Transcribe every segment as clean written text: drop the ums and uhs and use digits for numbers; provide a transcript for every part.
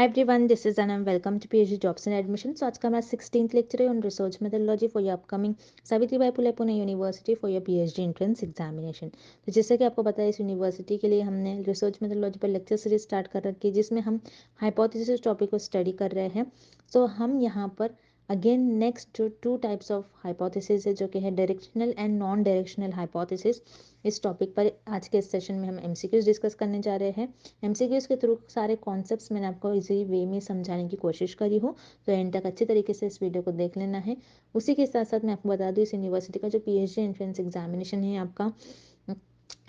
everyone, this is Anam. Welcome to PhD Jobs and Admissions. So आज का हमारा 16th lecture है on research methodology for your upcoming Savitribai Phule Pune university for your PhD entrance examination. तो जैसे कि आपको पता है, इस यूनिवर्सिटी के लिए हमने रिसर्च मेथोडोलॉजी पर लेक्चर सीरीज स्टार्ट कर रखी है, जिसमें हम हाइपोथेसिस टॉपिक को स्टडी कर रहे हैं। सो हम यहाँ पर अगेन नेक्स्ट जो टू टाइप्स ऑफ हाइपोथेसिस है, जो कि है directional and non directional hypothesis, इस टॉपिक पर आज के इस सेशन में हम एमसीक्यूज डिस्कस करने जा रहे हैं। एमसीक्यूज के थ्रू सारे कॉन्सेप्ट्स मैंने आपको इजी वे में समझाने की कोशिश करी हूँ, तो एंड तक अच्छे तरीके से इस वीडियो को देख लेना है। उसी के साथ साथ मैं आपको बता दूँ, इस यूनिवर्सिटी का जो पीएचडी एंट्रेंस एग्जामिनेशन है आपका,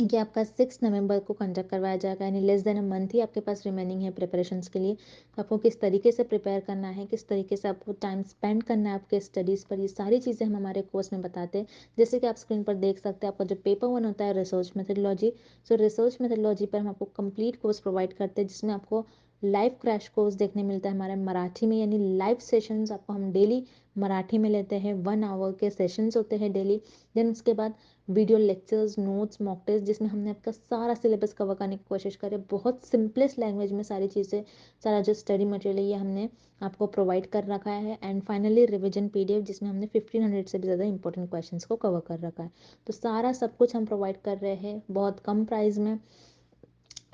ये आपका 6 नवंबर को कंडक्ट करवाया जाएगा, यानी लेस देन अ मंथ ही आपके पास रिमेनिंग है प्रिपरेशंस के लिए। तो आपको किस तरीके से प्रिपेयर करना है, किस तरीके से आपको टाइम स्पेंड करना है आपके स्टडीज़ पर, ये सारी चीज़ें हम हमारे कोर्स में बताते हैं। जैसे कि आप स्क्रीन पर देख सकते हैं, आपका जो पेपर 1 होता है रिसर्च मेथोडोलॉजी, सो रिसर्च मेथोडोलॉजी पर हम आपको कंप्लीट कोर्स प्रोवाइड करते हैं, जिसमें आपको लाइव क्रैश कोर्स देखने मिलता है हमारे मराठी में, यानी लाइव सेशंस आपको हम डेली मराठी में लेते हैं। 1 आवर के सेशंस होते हैं डेली। देन उसके बाद video lectures, notes, mock test, जिसमें हमने आपका सारा सिलेबस कवर करने की कोशिश करें, बहुत सिंपलेस्ट लैंग्वेज में सारी चीज़ें, सारा जो स्टडी मटेरियल है ये हमने आपको प्रोवाइड कर रखा है। एंड फाइनली रिवीजन पीडीएफ, जिसमें हमने 1500 से भी ज़्यादा इंपॉर्टेंट क्वेश्चंस को कवर कर रखा है। तो सारा सब कुछ हम प्रोवाइड कर रहे हैं बहुत कम प्राइस में।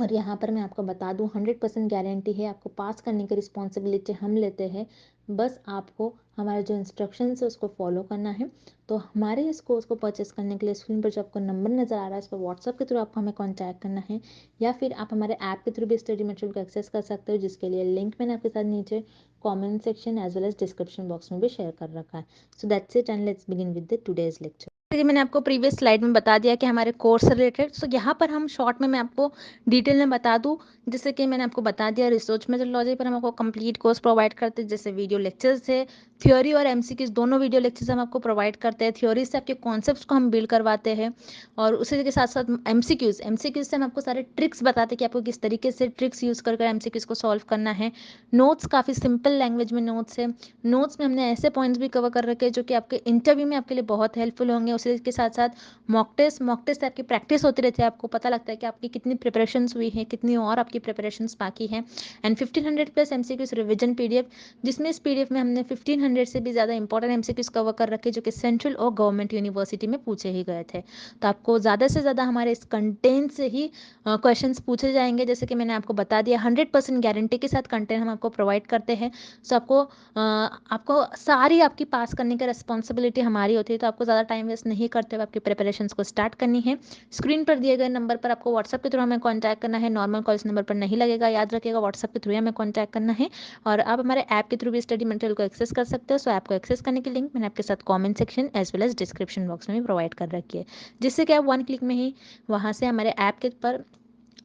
और यहाँ पर मैं आपको बता दूँ, 100% गारंटी है, आपको पास करने की रिस्पॉन्सिबिलिटी हम लेते हैं। बस आपको हमारे जो इंस्ट्रक्शंस है उसको फॉलो करना है। तो हमारे इस कोर्स को परचेस करने के लिए स्क्रीन पर जो आपको नंबर नज़र आ रहा है, इस पर व्हाट्सअप के थ्रू आपको हमें कॉन्टैक्ट करना है, या फिर आप हमारे ऐप के थ्रू भी स्टडी मटेरियल को एक्सेस कर सकते हो, जिसके लिए लिंक मैंने आपके साथ नीचे comment section as well as description box में भी शेयर कर रखा है। So that's it and let's begin with the today's lecture. जैसे मैंने आपको प्रीवियस स्लाइड में बता दिया कि हमारे कोर्स रिलेटेड, सो यहाँ पर हम शॉर्ट में मैं आपको डिटेल में बता दूँ। जैसे कि मैंने आपको बता दिया, रिसर्च मेथोडोलॉजी पर हम आपको कंप्लीट कोर्स प्रोवाइड करते हैं, जैसे वीडियो लेक्चर्स है, थ्योरी और एमसीक्यूज दोनों वीडियो लेक्चर्स हम आपको प्रोवाइड करते हैं। थ्योरी से आपके कॉन्सेप्ट्स को हम बिल्ड करवाते हैं, और उसी के साथ साथ एमसीक्यूज से हम आपको सारे ट्रिक्स बताते हैं कि आपको किस तरीके से ट्रिक्स यूज़ कर एमसीक्यूज को सॉल्व करना है। नोट्स काफ़ी सिंपल लैंग्वेज में नोट्स है। नोट्स में हमने ऐसे पॉइंट्स भी कवर कर रखे हैं जो कि आपके इंटरव्यू में आपके लिए बहुत हेल्पफुल होंगे। उसी के साथ साथ मॉक टेस्ट आपकी प्रैक्टिस होती रहती है, आपको पता लगता है कि आपकी कितनी प्रिपरेशंस हुई है, कितनी और आपकी प्रिपरेशंस बाकी हैं। And 1500 plus MCQs revision PDF, जिसमें इस पीडीएफ में हमने 1500 से भी ज़्यादा इंपॉर्टेंट एमसीक्यूज कवर कर रखे जो कि सेंट्रल और गवर्नमेंट यूनिवर्सिटी में पूछे ही गए थे। तो आपको ज़्यादा से ज़्यादा हमारे इस कंटेंट से ही क्वेश्चंस पूछे जाएंगे। जैसे कि मैंने आपको बता दिया, 100% गारंटी के साथ कंटेंट हम आपको प्रोवाइड करते हैं। सो आपको सारी आपकी पास करने की रिस्पॉन्सिबिलिटी हमारी होती है, तो आपको ज़्यादा टाइम वेस्ट नहीं करते हुए आपकी प्रिपरेशंस को स्टार्ट करनी है। स्क्रीन पर दिए गए नंबर पर आपको व्हाट्सअप के थ्रू हमें कॉन्टैक्ट करना है, नॉर्मल कॉल इस नंबर पर नहीं लगेगा, याद रखिएगा, व्हाट्सअप के थ्रू हमें कॉन्टैक्ट करना है। और आप हमारे ऐप के थ्रू भी स्टडी मटेरियल को एक्सेस कर सकते हो। सो ऐप को एक्सेस करने की लिंक मैंने आपके साथ comment section as well as description box में भी प्रोवाइड कर रखी है, जिससे कि आप 1 क्लिक में ही वहाँ से हमारे ऐप के पर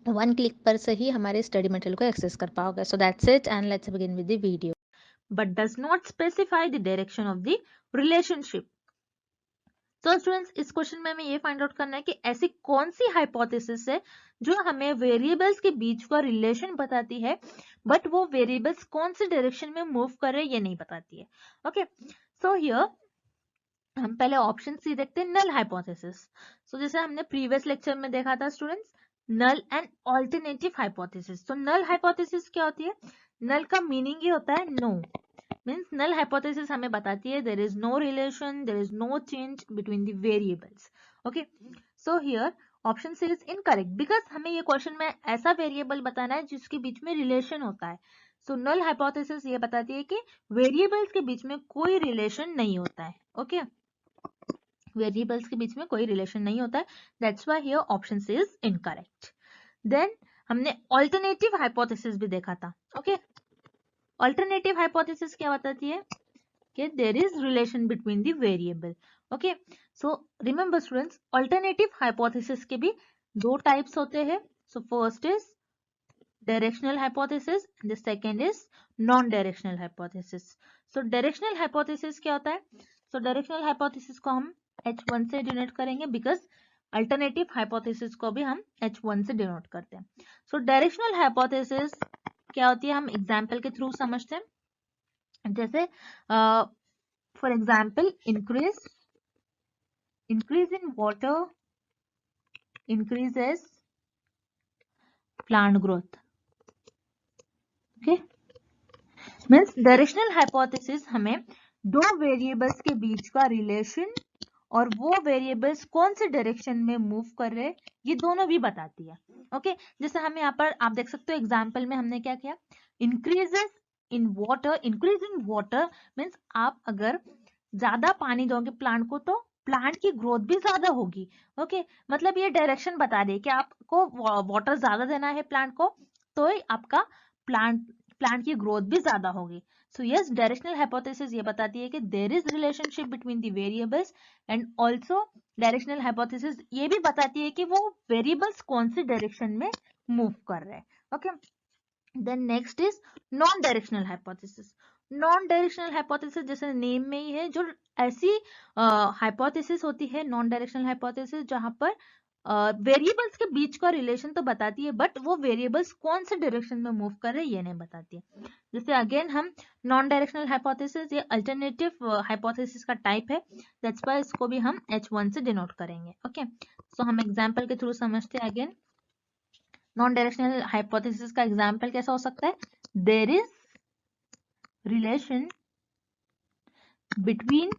1 क्लिक पर से ही हमारे स्टडी मटेरियल को एक्सेस कर पाओगे। सो that's it and let's begin with the video. But does not specify the direction of the relationship. तो स्टूडेंट्स, इस क्वेश्चन में हमें ये फाइंड आउट करना है कि ऐसी कौन सी हाइपोथेसिस है जो हमें वेरिएबल्स के बीच का रिलेशन बताती है, बट वो वेरिएबल्स कौन से डायरेक्शन में मूव कर रहे हैं ये नहीं बताती है। ओके, सो हियर हम पहले ऑप्शन सी देखते हैं, नल हाइपोथेसिस। सो जैसे हमने प्रीवियस लेक्चर में देखा था students, null and alternative hypothesis. तो नल हाइपोथेसिस क्या होती है? नल का मीनिंग ये होता है नो, मीन्स नल हाइपोथेसिस हमें बताती है there is no relation, there is no change between the variables. Okay, so here option C is incorrect, because हमें ये क्वेश्चन में ऐसा वेरिएबल बताना है जिसके बीच में रिलेशन होता है। सो नल हाइपोथेसिस ये बताती है कि वेरिएबल्स के बीच में कोई रिलेशन नहीं होता है। ओके, वेरिएबल्स के बीच में कोई रिलेशन नहीं होता है, that's why here option C is incorrect. Then हमने ऑल्टरनेटिव हाइपोथेसिस भी देखा था। ओके, ऑल्टरनेटिव हाइपोथेसिस क्या बताती है कि there is relation between the variable. Okay, so remember students, alternative hypothesis के भी दो टाइप्स होते हैं। So first is directional hypothesis, the second is non directional hypothesis. So directional hypothesis क्या होता है? सो डायरेक्शनल हाइपोथेसिस को हम H1 से डिनोट करेंगे, बिकॉज अल्टरनेटिव हाइपोथेसिस को भी हम H1 से डिनोट करते हैं। सो डायरेक्शनल हाइपोथेसिस क्या होती है, हम एग्जाम्पल के थ्रू समझते हैं। जैसे for example, increase in water increases plant growth. Okay, means directional hypothesis हमें दो वेरिएबल्स के बीच का रिलेशन और वो वेरिएबल्स कौन से डायरेक्शन में मूव कर रहे हैं ये दोनों भी बताती है। ओके, जैसे हमें यहाँ पर आप देख सकते हो एग्जाम्पल में हमने क्या किया, increases in water, increase in water means आप अगर ज्यादा पानी दोगे प्लांट को तो प्लांट की ग्रोथ भी ज्यादा होगी। ओके, मतलब ये डायरेक्शन बता रही है कि आपको वाटर ज्यादा देना है प्लांट को तो ही आपका प्लांट की ग्रोथ भी ज्यादा होगी। सो यस, डायरेक्शनल हाइपोथेसिस ये बताती है कि there is relationship between the variables and also directional hypothesis ये भी बताती है कि वो वेरिएबल्स कौन सी डायरेक्शन में मूव कर रहे हैं। Okay, then next is non directional hypothesis. Non directional hypothesis जैसे नेम में ही है, जो ऐसी हाइपोथेसिस होती है नॉन डायरेक्शनल हाइपोथेसिस जहां पर वेरिएबल्स के बीच का रिलेशन तो बताती है बट वो वेरिएबल्स कौन से डायरेक्शन में मूव कर रहे हैं ये नहीं बताती है। जैसे अगेन हम नॉन डायरेक्शनल हाइपोथेसिस ये अल्टरनेटिव हाइपोथेसिस का टाइप है, दैट्स व्हाई इसको भी हम H1 से डिनोट करेंगे। ओके, सो हम एग्जांपल के थ्रू समझते हैं। अगेन नॉन डायरेक्शनल हाइपोथेसिस का एग्जांपल कैसा हो सकता है, there is relation between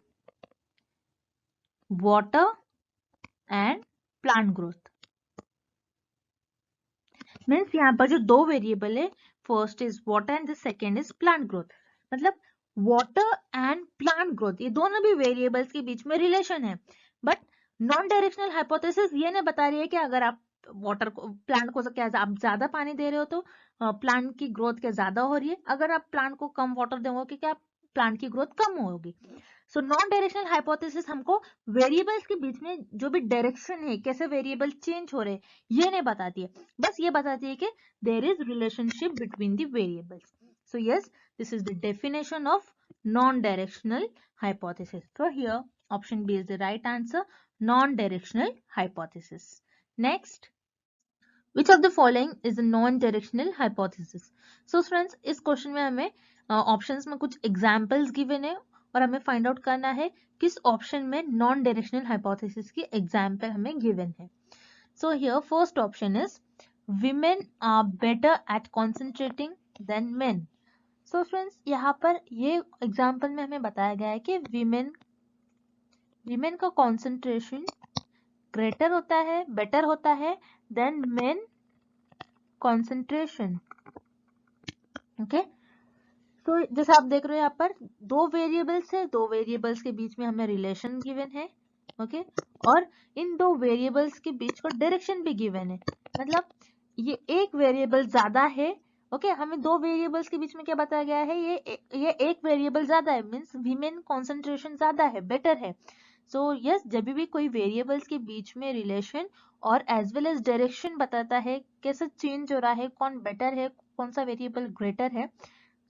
water and plant growth. Means यहाँ पर जो दो वेरिएबल है, first is water and the second is plant growth, मतलब वाटर एंड प्लांट ग्रोथ ये दोनों भी वेरिएबल्स के बीच में रिलेशन है। बट नॉन डायरेक्शनल हाइपोथेसिस ये नहीं बता रही है कि अगर आप वाटर को प्लांट को क्या आप ज्यादा पानी दे रहे हो तो प्लांट की ग्रोथ क्या ज्यादा हो रही है, अगर आप प्लांट को कम वाटर दोगे क्या प्लांट की ग्रोथ कम होगी। सो नॉन डायरेक्शनल हाइपोथेसिस हमको वेरिएबल्स के बीच में जो भी डायरेक्शन है, कैसे वेरिएबल चेंज हो रहे हैं ये नहीं बताती है, बस ये बताती है कि there is relationship between the variables. So yes, this is the definition of non-directional hypothesis. So here option B is the right answer, non-directional hypothesis. Next, which of the following is a non-directional hypothesis? So friends, इस question में हमें options में कुछ examples given है और हमें find out करना है किस ऑप्शन में नॉन डायरेक्शनल हाइपोथेसिस की एग्जांपल हमें गिवन है। सो here first option is women are better at concentrating than men. So friends यहाँ पर ये एग्जाम्पल में हमें बताया गया है कि विमेन का कॉन्सेंट्रेशन ग्रेटर होता है, बेटर होता है देन मेन कॉन्सेंट्रेशन। ओके, तो जैसे आप देख रहे हो यहाँ पर दो वेरिएबल्स है, दो वेरिएबल्स के बीच में हमें रिलेशन गिवन है। ओके, और इन दो वेरिएबल्स के बीच का डायरेक्शन भी गिवन है, मतलब ये एक वेरिएबल ज्यादा है। ओके, हमें दो वेरिएबल्स के बीच में क्या बताया गया है, ये एक वेरिएबल ज्यादा है, मींस वीमेन कंसंट्रेशन ज्यादा है, बेटर है। सो यस, जब भी कोई वेरिएबल्स के बीच में रिलेशन और एज वेल एज डायरेक्शन बताता है, कैसे चेंज हो रहा है, कौन बेटर है, कौन सा वेरिएबल ग्रेटर है,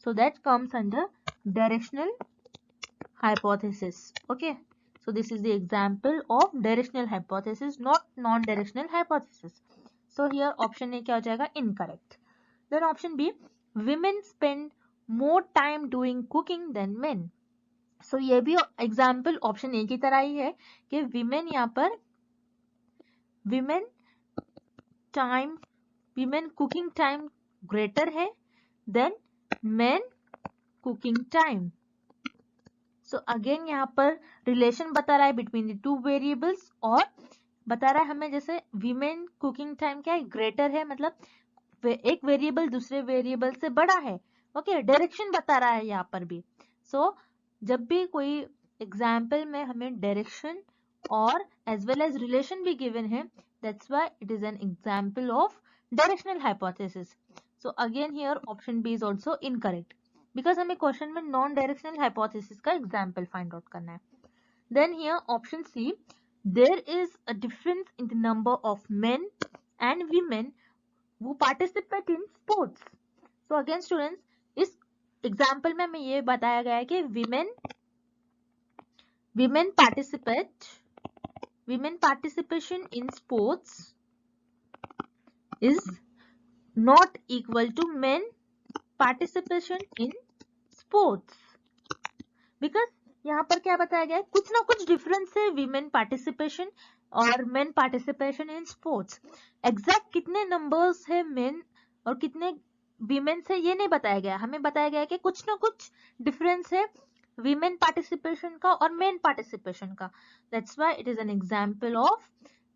so that comes under directional hypothesis. Okay, so this is the example of directional hypothesis, not non-directional hypothesis. So here option A क्या हो जाएगा, incorrect. Then option B, women spend more time doing cooking than men. So ये भी example option A की तरह ही है कि women यहाँ पर women cooking time greater है than men cooking time. So again यहाँ पर रिलेशन बता रहा है बिटवीन द टू वेरिएबल्स और बता रहा है हमें जैसे वीमेन कुकिंग टाइम क्या है, ग्रेटर है, मतलब एक वेरिएबल दूसरे वेरिएबल से बड़ा है। ओके, डायरेक्शन बता रहा है यहाँ पर भी। सो जब भी कोई एग्जाम्पल में हमें डायरेक्शन और एज वेल एज रिलेशन भी गिवन है, that's why it is an example of directional hypothesis. So again here option B is also incorrect because हमें क्वेश्चन में नॉन डायरेक्शनल हाइपोथेसिस का एग्जाम्पल फाइंड आउट करना है। Then here option C, there is a difference in the number of men and women who participate in sports. So again students, इस example में हमें ये बताया गया है कि women participation in sports is not equal to men participation in sports. Because यहाँ पर क्या बताया गया है, कुछ ना कुछ डिफरेंस है वीमेन पार्टिसिपेशन और men participation in sports. Exact कितने नंबर्स है मेन और कितने वीमेन से ये नहीं बताया गया, हमें बताया गया कि कुछ ना कुछ डिफरेंस है वीमेन पार्टिसिपेशन का और मेन पार्टिसिपेशन का. That's why it is an example of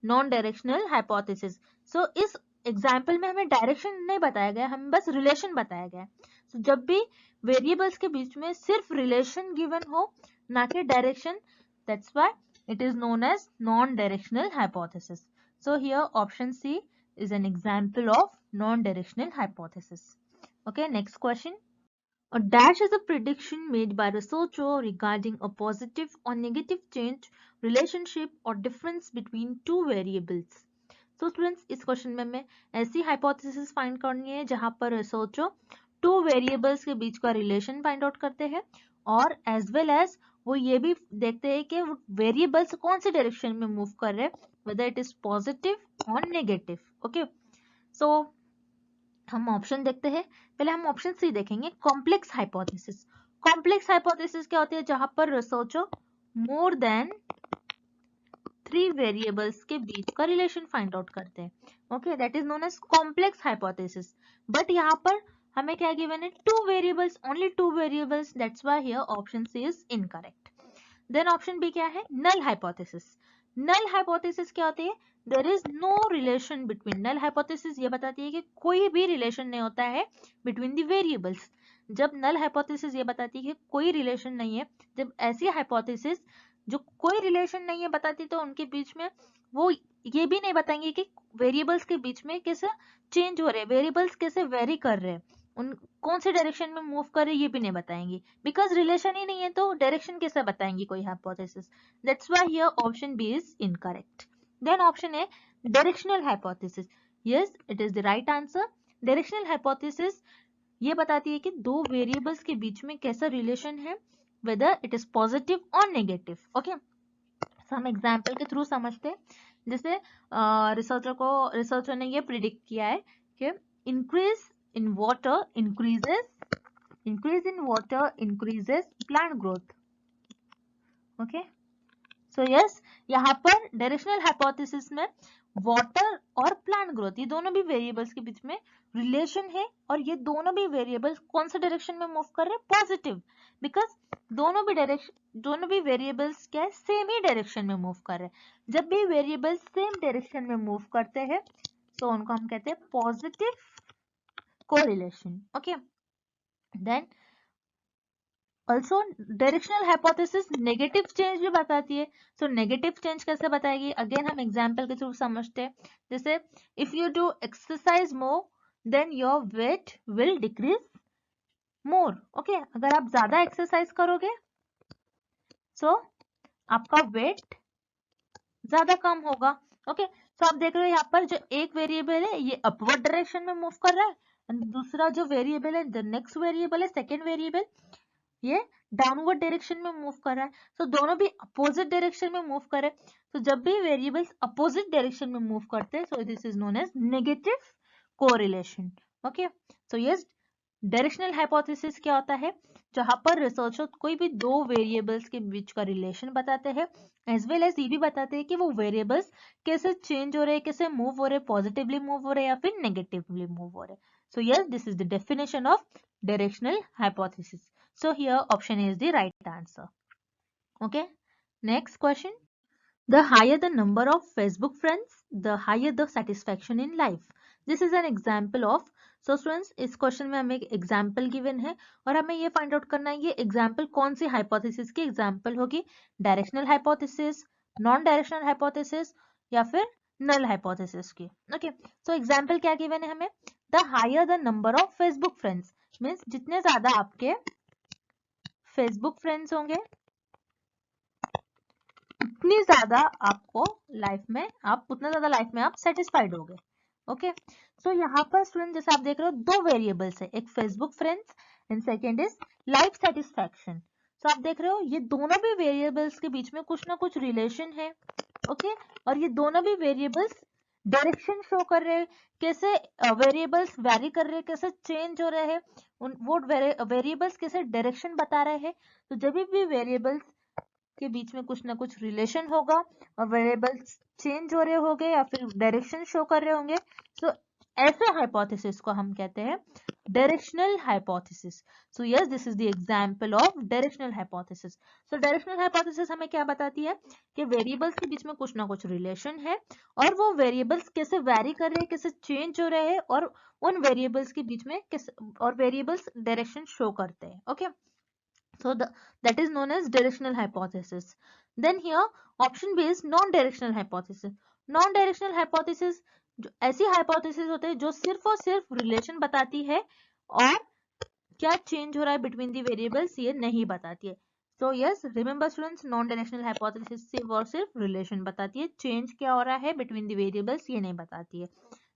non directional hypothesis. So इस एग्जाम्पल में हमें डायरेक्शन नहीं बताया गया, हमें बस रिलेशन बताया गया. so, जब भी वेरिएबल्स के बीच में सिर्फ रिलेशन गिवन हो ना कि direction, that's why it is known as non-directional hypothesis. So here option C is an example of non-directional hypothesis. Okay, next question. A dash is a prediction made by researcher regarding a positive or negative change, relationship or difference between two variables. So students, इस question में हमें ऐसी hypothesis find करनी है जहां पर researcher two variables के बीच का रिलेशन फाइंड आउट करते हैं और एज वेल एज वो ये भी देखते हैं कि वेरिएबल्स कौन सी डायरेक्शन में मूव कर रहे हैं, वेदर इट इज पॉजिटिव और नेगेटिव. ओके, सो हम ऑप्शन देखते हैं. पहले हम ऑप्शन सी देखेंगे, कॉम्प्लेक्स हाइपोथेसिस. कॉम्प्लेक्स हाइपोथेसिस क्या होती है, जहां पर रिसर्चर मोर देन 3 वेरिएबल्स के बीच का रिलेशन फाइंड आउट करते हैं. Okay, that is known as complex hypothesis. But यहाँ पर हमें क्या गिवन है, 2 variables, only 2 variables. That's why here option C is incorrect. Then option B क्या है, नल हाइपोथेसिस. नल हाइपोथेसिस क्या होती है, there is no relation between. Null hypothesis ये बताती है कि कोई भी रिलेशन नहीं होता है बिटवीन द वेरिएबल्स. जब नल हाइपोथेसिस ये बताती है कि कोई रिलेशन नहीं है, जब ऐसी हाइपोथेसिस जो कोई रिलेशन नहीं है बताती, तो उनके बीच में वो ये भी नहीं बताएंगे कि वेरिएबल्स के बीच में कैसे चेंज हो रहे हैं, वेरिएबल्स कैसे वेरी कर रहे हैं, उन कौन से डायरेक्शन में मूव कर रहे हैं, ये भी नहीं बताएंगे. बिकॉज रिलेशन ही नहीं है तो डायरेक्शन कैसे बताएंगे कोई hypothesis. That's why here option B is incorrect. Then option A, directional hypothesis. Yes, it is the right answer. Directional hypothesis ये बताती है कि दो वेरिएबल्स के बीच में कैसा रिलेशन है, वेदर इट इज पॉजिटिव और नेगेटिव. ओके, हम एग्जाम्पल के थ्रू समझते हैं. जैसे रिसर्चर ने ये प्रिडिक्ट किया है कि increase in water increases plant growth. Okay, so yes, यहाँ पर डायरेक्शनल हाइपोथेसिस में वाटर और प्लांट ग्रोथ ये दोनों भी वेरिएबल्स के बीच में रिलेशन है और ये दोनों भी वेरिएबल्स कौन से डायरेक्शन में मूव कर रहे हैं, पॉजिटिव. बिकॉज दोनों भी वेरिएबल्स क्या है, सेम ही डायरेक्शन में मूव कर रहे हैं. जब भी वेरिएबल्स सेम डायरेक्शन में मूव करते हैं तो उनको हम कहते हैं positive correlation. Okay, then also directional hypothesis negative change भी बताती है. सो नेगेटिव चेंज कैसे बताएगी, अगेन हम एग्जांपल के थ्रू समझते हैं. जैसे if you do exercise more than your weight will decrease more. Okay, अगर आप ज्यादा एक्सरसाइज करोगे सो आपका वेट ज्यादा कम होगा. ओके, सो आप देख रहे हो यहाँ पर जो एक वेरिएबल है ये अपवर्ड डायरेक्शन में मूव कर रहा है, and दूसरा जो वेरिएबल है, द नेक्स्ट वेरिएबल है, सेकेंड वेरिएबल, ये डाउनवर्ड डायरेक्शन में मूव कर रहा है. सो दोनों भी अपोजिट डायरेक्शन में मूव कर रहे हैं. तो जब भी वेरिएबल्स अपोजिट डायरेक्शन में मूव करते हैं, so this is known as negative correlation. Okay, so yes, directional hypothesis क्या होता है, जहां पर रिसर्चर कोई भी दो वेरिएबल्स के बीच का रिलेशन बताते हैं, एज वेल एज ये भी बताते हैं कि वो वेरिएबल्स कैसे चेंज हो रहे हैं, कैसे मूव हो रहे हैं, पॉजिटिवली मूव हो रहे हैं या फिर नेगेटिवली मूव हो रहे हैं. So yes, this is the definition of directional hypothesis. So here option A is the right answer. Okay, next question. The higher the number of Facebook friends, the higher the satisfaction in life. This is an example of. So students, इस question में हमें एक example given है और हमें ये find out करना है ये एग्जाम्पल कौन सी हाइपोथेसिस की एग्जाम्पल होगी, directional hypothesis, non directional hypothesis या फिर नल हाइपोथेसिस की. ओके, सो एग्जाम्पल क्या गिवन है हमें, the higher the number of Facebook friends means जितने ज्यादा आपके फेसबुक फ्रेंड्स होंगे उतनी ज्यादा आपको लाइफ में आप सेटिस्फाइड होगे. ओके, सो यहाँ पर स्टूडेंट जैसे आप देख रहे हो दो वेरिएबल्स है, एक Facebook friends and second is life satisfaction. So आप देख रहे हो ये दोनों भी वेरिएबल्स के बीच में कुछ ना कुछ रिलेशन है. ओके, और ये दोनों भी वेरिएबल्स डायरेक्शन शो कर रहे हैं, कैसे वेरिएबल्स वैरी कर रहे हैं, कैसे चेंज हो रहे हैं, वो वेरिएबल्स कैसे डायरेक्शन बता रहे हैं. तो जब भी वेरिएबल्स के बीच में कुछ ना कुछ रिलेशन होगा और वेरिएबल्स चेंज हो रहे होंगे या फिर डायरेक्शन शो कर रहे होंगे, तो ऐसे हाइपोथेसिस को हम कहते हैं directional hypothesis. So yes, this is the example of directional hypothesis. So directional hypothesis हमें क्या बताती है कि वेरिएबल्स के बीच में कुछ ना कुछ रिलेशन है और वो वेरिएबल्स कैसे वैरी कर रहे हैं, कैसे चेंज हो रहे हैं और उन वेरिएबल्स के बीच में कैसे और वेरिएबल्स डायरेक्शन शो करते हैं. Okay, so that is known as directional hypothesis. Then here option B is non-directional hypothesis. Non-directional hypothesis ऐसी hypothesis होते हैं जो सिर्फ और सिर्फ रिलेशन बताती है और क्या चेंज हो रहा है बिटवीन दी वेरिएबल्स ये नहीं बताती है. So yes, remember students, non directional hypothesis सिर्फ और सिर्फ रिलेशन बताती है, चेंज क्या हो रहा है बिटवीन दी वेरिएबल्स ये नहीं बताती है.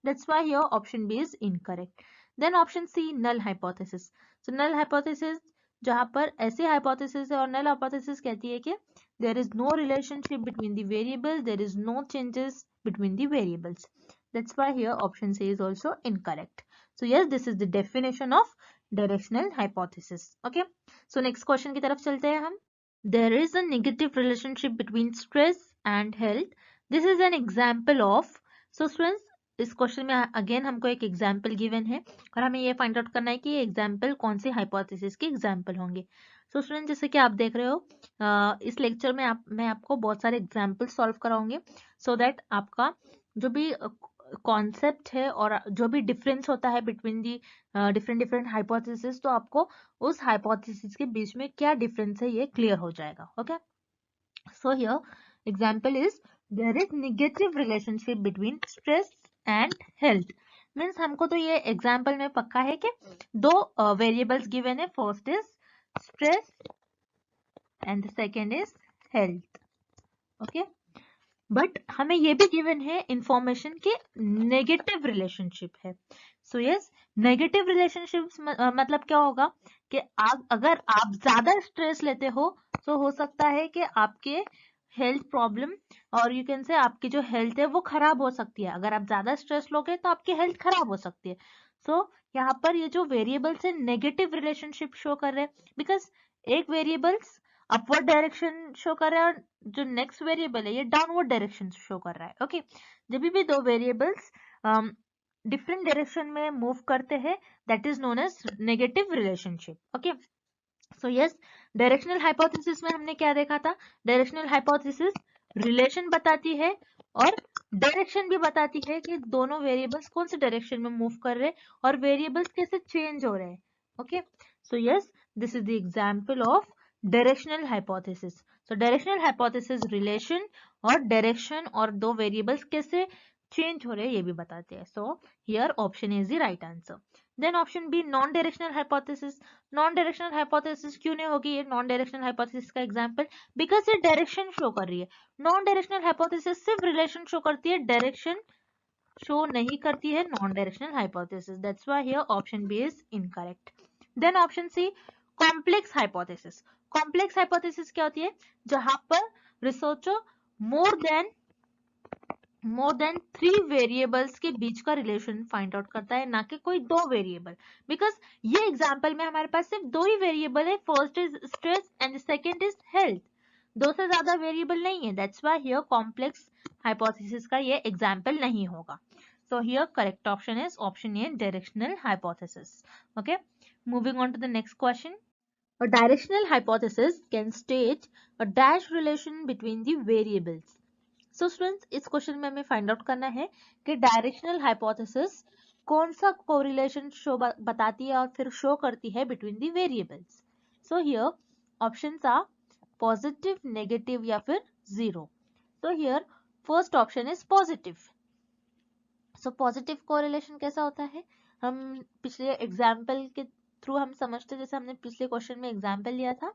That's why here option B is incorrect. Then option C, null hypothesis. So null hypothesis जहां पर ऐसी हाइपोथेसिस है और नल हाइपोथेसिस कहती है कि there is no relationship between the variable, there is no changes between the variables. That's why here option C is also incorrect. So yes, this is the definition of directional hypothesis. Okay, so next question की तरफ चलते हैं हम. There is a negative relationship between stress and health. This is an example of. So students, इस question में again हमको एक example given है और हमें ये फाइंड आउट करना है कि ये एग्जाम्पल कौन सी हाइपोथेसिस के एग्जाम्पल होंगे. सो स्टूडेंट, जैसे कि आप देख रहे हो इस लेक्चर में मैं आपको बहुत सारे एग्जाम्पल सॉल्व कराऊंगी सो दैट आपका जो भी कॉन्सेप्ट है और जो भी डिफरेंस होता है बिटवीन दी डिफरेंट हाइपोथेसिस, तो आपको उस हाइपोथेसिस के बीच में क्या डिफरेंस है ये क्लियर हो जाएगा. Okay, so here example is there is negative relationship between stress and health. Means हमको तो ये एग्जांपल में पक्का है कि दो वेरिएबल्स गिवन है. First is stress and the second is health. Okay, but हमें ये भी गिवन है इंफॉर्मेशन के नेगेटिव रिलेशनशिप है. सो यस, नेगेटिव रिलेशनशिप मतलब क्या होगा कि अगर आप ज्यादा स्ट्रेस लेते हो तो हो सकता है कि आपके हेल्थ प्रॉब्लम और यू कैन से आपकी जो हेल्थ है वो खराब हो सकती है. अगर आप ज्यादा स्ट्रेस लोगे तो आपकी हेल्थ खराब हो सकती है. सो यहाँ पर ये जो वेरिएबल्स है नेगेटिव रिलेशनशिप शो कर रहे हैं बिकॉज एक वेरिएबल्स अपवर्ड डायरेक्शन शो कर रहा है और जो नेक्स्ट वेरिएबल है ये डाउनवर्ड डायरेक्शन शो कर रहा है. ओके, जब भी दो वेरिएबल्स डिफरेंट डायरेक्शन में मूव करते हैं that is known as negative relationship. Okay, so yes, directional hypothesis में हमने क्या देखा था? डायरेक्शनल हाइपोथेसिस रिलेशन बताती है और डायरेक्शन भी बताती है कि दोनों वेरिएबल्स कौन से डायरेक्शन में मूव कर रहे हैं और वेरिएबल्स कैसे चेंज हो रहे हैं. Okay, so yes, this is the example of directional hypothesis. So directional hypothesis relation और डायरेक्शन और दो वेरिएबल्स कैसे चेंज हो रहे हैं ये भी बताते हैं. So here option is the right answer. Then option B, non directional hypothesis. Non directional hypothesis क्यों नहीं होगी ये नॉन डायरेक्शनल हाइपोथेसिस का एग्जांपल? बिकॉज ये डायरेक्शन शो कर रही है. नॉन डायरेक्शनल हाइपोथेसिस सिर्फ रिलेशन शो करती है, डायरेक्शन शो नहीं करती है non directional hypothesis. That's why here option B is incorrect. Then option C, complex hypothesis. Complex hypothesis क्या होती है? जहां पर रिसर्चर मोर देन 3 वेरिएबल्स के बीच का रिलेशन फाइंड आउट करता है, ना कि कोई 2 वेरिएबल. बिकॉज ये एग्जांपल में हमारे पास सिर्फ 2 ही वेरिएबल है. First is stress and the second is health. 2 से ज्यादा वेरिएबल नहीं है. That's why here complex hypothesis का ये एग्जांपल नहीं होगा. So here correct option is option A, directional hypothesis. Okay, moving on to the next question. A directional hypothesis can state a dash relation between the variables. So students, इस question में हमें find out करना है कि directional hypothesis कौन सा correlation show बताती है और फिर शो करती है between the variables. So here options are positive, negative या फिर zero. So here first option is positive. So positive correlation कैसा होता है? हम पिछले एग्जाम्पल के थ्रू हम समझते, जैसे हमने पिछले क्वेश्चन में एग्जाम्पल लिया था.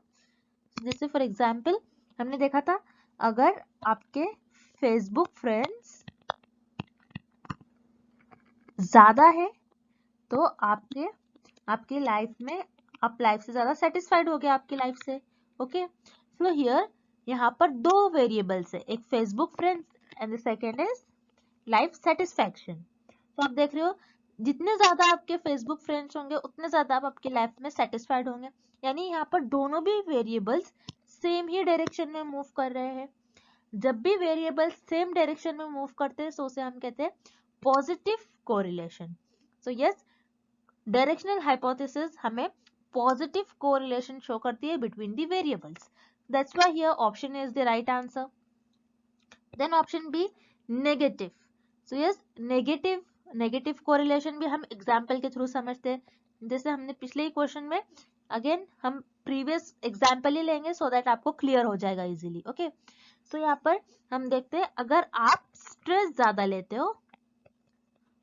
जैसे फॉर एग्जाम्पल हमने देखा था अगर आपके फेसबुक फ्रेंड्स ज्यादा है तो आपके लाइफ में आप लाइफ से ज्यादा सेटिस्फाइड हो गए आपकी लाइफ से. ओके, सो हियर यहाँ पर 2 वेरिएबल्स है, एक Facebook friends and the second is life satisfaction. तो आप देख रहे हो जितने ज्यादा आपके फेसबुक फ्रेंड्स होंगे उतने ज्यादा आप आपकी लाइफ में सेटिस्फाइड होंगे. यानी यहाँ पर दोनों भी वेरिएबल्स सेम ही डायरेक्शन में मूव कर रहे हैं. जब भी वेरिएबल्स सेम डायरेक्शन में मूव करते हैं तो उसे हम कहते हैं positive correlation. So yes, directional hypothesis हमें पॉजिटिव कोरिलेशन शो करती है between the variables, that's why here option is the right answer. Then option B negative. So yes, negative correlation भी हम एग्जाम्पल के थ्रू समझते हैं, जैसे हमने पिछले ही क्वेश्चन में. अगेन हम प्रीवियस एग्जाम्पल ही लेंगे सो दैट आपको क्लियर हो जाएगा इजीली. ओके, तो यहाँ पर हम देखते हैं, अगर आप स्ट्रेस ज्यादा लेते हो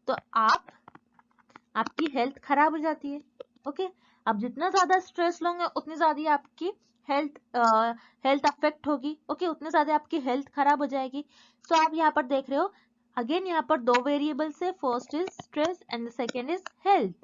तो आपकी हेल्थ खराब हो जाती है. ओके, आप जितना ज्यादा स्ट्रेस लोगे उतनी ज्यादा आपकी हेल्थ अफेक्ट होगी. ओके, उतने ज्यादा आपकी हेल्थ खराब हो जाएगी. सो आप यहाँ पर देख रहे हो, अगेन यहाँ पर दो वेरिएबल्स है, first is stress and the second is health.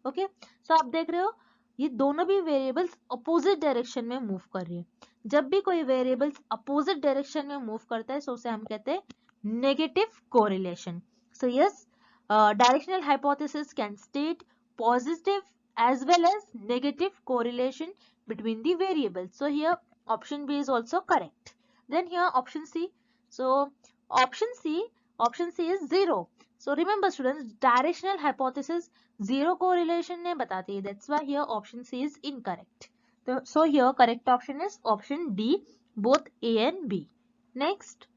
Okay, so आप देख रहे हो ये दोनों भी वेरिएबल्स अपोजिट डायरेक्शन में मूव कर रही है. जब भी कोई वेरिएबल्स अपोजिट डायरेक्शन में मूव करता है सो उसे हम कहते हैं negative correlation. So yes, directional hypothesis can state positive as well as negative correlation between the variables. So here option B is also correct. Then here option C. So option C is 0. So remember students, directional hypothesis zero correlation नहीं बताती है. That's why here option C is incorrect. So here correct option is option D, both A and B. Next.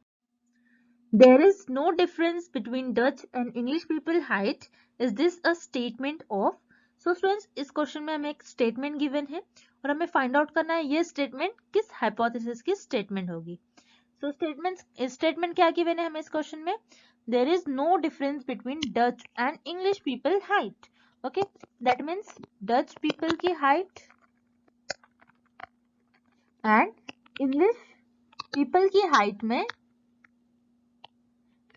There is no difference between Dutch and English people height. Is this a statement of? So students, इस question में हमें एक statement given है और हमें find out करना है ये स्टेटमेंट किस हाइपोथेसिस की स्टेटमेंट होगी. सो स्टेटमेंट क्या गिवन है हमें इस क्वेश्चन में? There is no difference between Dutch and English people height. Okay, that means Dutch people की हाइट एंड इंग्लिश पीपल की हाइट में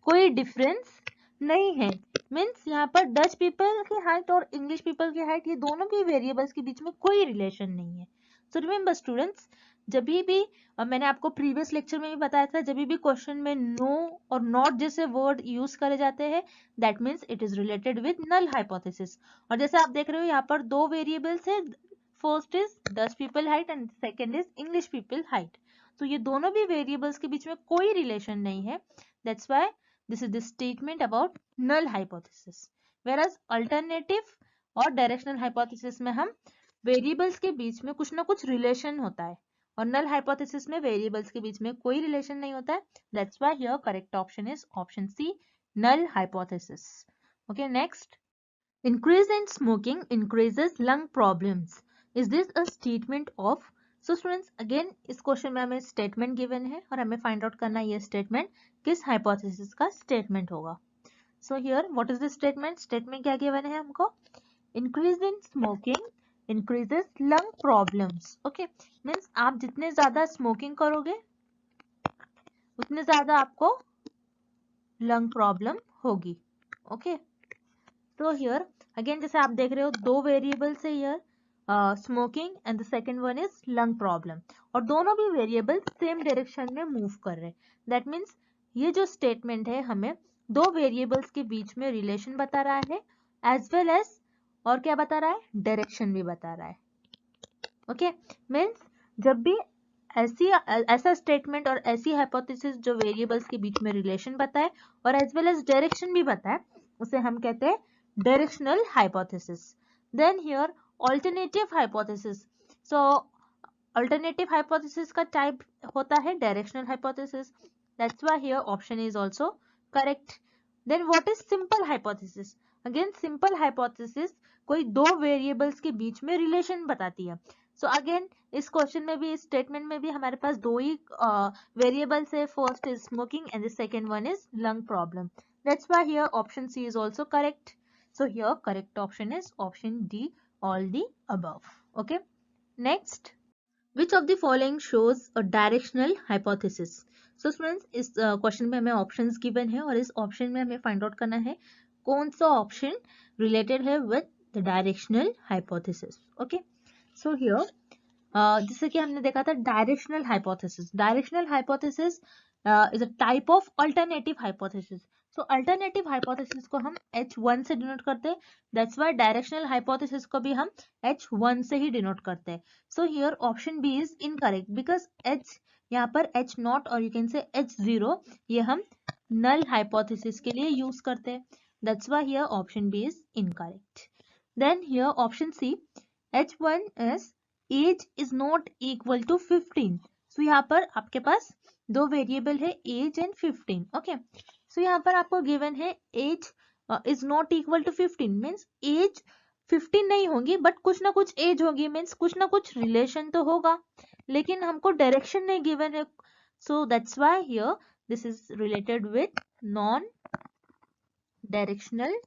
कोई डिफरेंस नहीं है. मीन्स यहाँ पर डच पीपल की हाइट और इंग्लिश पीपल की हाइट, ये दोनों भी वेरिएबल्स के बीच में कोई रिलेशन नहीं है. सो रिमेंबर स्टूडेंट्स, जब भी मैंने आपको प्रीवियस लेक्चर में भी बताया था, जब भी क्वेश्चन में नो और नॉट जैसे वर्ड यूज करे जाते हैं that means it is related with null hypothesis. और जैसे आप देख रहे हो यहाँ पर दो वेरिएबल्स है, first is Dutch people height and second is English people height. तो ये दोनों भी वेरिएबल्स के बीच में कोई रिलेशन नहीं है. That's why this is the statement about null hypothesis. Whereas alternative और directional hypothesis में हम variables के बीच में कुछ ना कुछ relation होता है और null hypothesis में variables के बीच में कोई relation नहीं होता है. That's why here correct option is option C, null hypothesis. Okay, next. Increase in smoking increases lung problems. Is this a statement of? So students, again इस क्वेश्चन में हमें स्टेटमेंट गिवन है और हमें फाइंड आउट करना है ये statement किस हाइपोथेसिस का स्टेटमेंट होगा. So here what is the statement? Statement क्या गिवन है हमको? Increase in smoking increases lung problems. Okay, means आप जितने ज्यादा स्मोकिंग करोगे उतने ज्यादा आपको लंग प्रॉब्लम होगी. ओके, तो हियर अगेन जैसे आप देख रहे हो दो वेरिएबल्स है here, smoking and the second one is lung problem, और दोनों भी वेरिएबल सेम डायरेक्शन में मूव कर रहे हैं. दैट मीन्स ये जो स्टेटमेंट है हमें दो वेरिएबल्स के बीच में रिलेशन बता रहा है एज वेल एज और क्या बता रहा है? डायरेक्शन भी बता रहा है. ओके, मीन्स जब भी ऐसा स्टेटमेंट और ऐसी हाइपोथेसिस जो वेरिएबल्स के बीच में रिलेशन बताए और एज वेल एज डायरेक्शन भी बताए उसे हम कहते हैं directional hypothesis. Then here alternative hypothesis. So alternative hypothesis का टाइप होता है directional hypothesis. That's why here option is also correct. Then what is simple hypothesis? Again simple hypothesis कोई दो वेरिएबल्स के बीच में रिलेशन बताती है. सो अगेन इस क्वेश्चन में भी, इस स्टेटमेंट में भी हमारे पास दो ही वेरिएबल्स है, first is smoking and the second one is lung problem. That's why here option C is also correct. So here correct option is option D, all the above. Okay. Next, which of the following shows a directional hypothesis? So students, इस question में हमें options given है और इस option में हमें find out करना है कौन सा ऑप्शन रिलेटेड है with the directional hypothesis. Okay, so here जैसे कि हमने देखा था directional hypothesis. Directional hypothesis is a type of alternative hypothesis. So alternative hypothesis को हम H1 से डिनोट करते हैं. दैट्स व्हाई डायरेक्शनल हाइपोथेसिस को भी हम H1 से ही डिनोट करते हैं. So here option B is incorrect because H यहाँ पर H0 और यू कैन से H0 ये हम नल हाइपोथेसिस के लिए यूज करते हैं. That's why here option B is incorrect. Then here option C, H1 is age is not equal to 15. So यहाँ पर आपके पास दो वेरिएबल है age and 15. ओके, सो यहाँ पर आपको गिवन है age is not equal to 15 means age 15 नहीं होगी बट कुछ ना कुछ एज होगी, मीन्स कुछ ना कुछ रिलेशन तो होगा, लेकिन हमको डायरेक्शन नहीं गिवन है. So that's why here this is related with non directional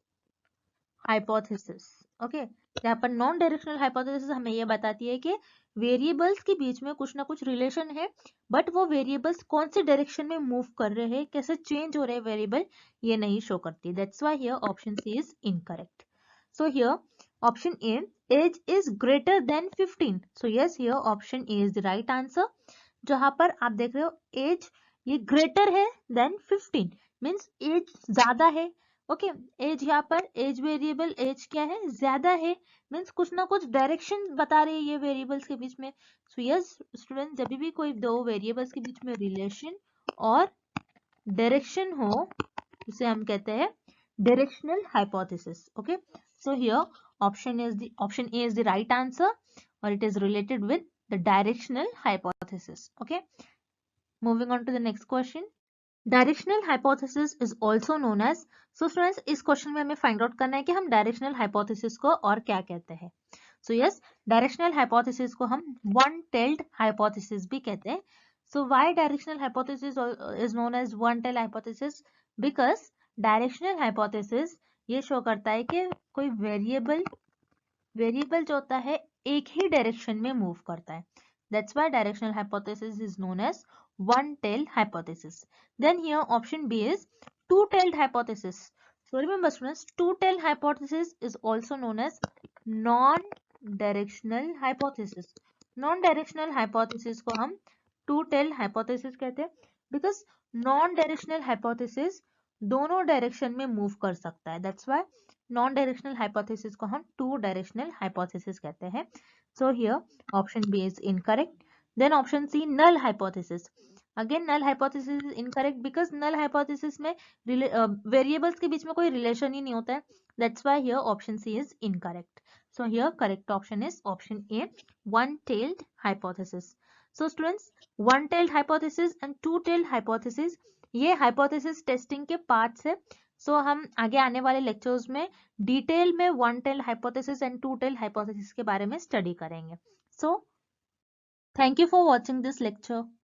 hypothesis. Okay, यहाँ पर नॉन डायरेक्शनल हाइपोथेसिस हमें ये बताती है कि वेरिएबल्स के बीच में कुछ ना कुछ रिलेशन है, बट वो वेरिएबल्स कौन से डायरेक्शन में मूव कर रहे हैं, कैसे चेंज हो रहे हैं वेरिएबल, ये नहीं शो करती. That's why here option C is incorrect. So here option A, age is greater than 15. So yes, here option A is the right answer. जहां पर आप देख रहे हो एज ये ग्रेटर है देन 15 मीन्स एज ज्यादा है. ओके, एज यहाँ पर एज वेरिएबल एज क्या है, ज्यादा है, मीन्स कुछ ना कुछ डायरेक्शन बता रही है ये वेरिएबल्स के बीच में. सो यस स्टूडेंट, जब भी कोई दो वेरिएबल्स के बीच में रिलेशन और डायरेक्शन हो उसे हम कहते हैं directional hypothesis. Okay, so here option A is the right answer और it is related with the directional hypothesis. Okay, moving on to the next question. Directional hypothesis is also known as. So students, इस question में हमें find out करना है कि हम directional hypothesis को और क्या कहते हैं. सो यस, डायरेक्शनल हाइपोथेसिस को हम वन टेल्ड हाइपोथेसिस भी कहते हैं. So why directional hypothesis is known as one tailed hypothesis? Because directional hypothesis ये शो करता है कि कोई वेरिएबल जो होता है एक ही डायरेक्शन में मूव करता है. That's why directional hypothesis is known as one-tailed hypothesis. Then here option B is two-tailed hypothesis. So remember students, two-tailed hypothesis is also known as non-directional hypothesis. Non-directional hypothesis को हम two-tailed hypothesis कहते हैं because non-directional hypothesis दोनों direction में move कर सकता है. That's why non-directional hypothesis को हम two-directional hypothesis कहते हैं. So here option B is incorrect. Then option C, null hypothesis. Again null hypothesis is incorrect because null hypothesis में variables के बीच में कोई relation ही नहीं होता है. That's why here option C is incorrect. So here correct option is option A, one-tailed hypothesis. So students, one-tailed hypothesis and two-tailed hypothesis ये hypothesis testing के parts है. So हम आगे आने वाले lectures में detail में one-tailed hypothesis and two-tailed hypothesis के बारे में study करेंगे. So thank you for watching this lecture.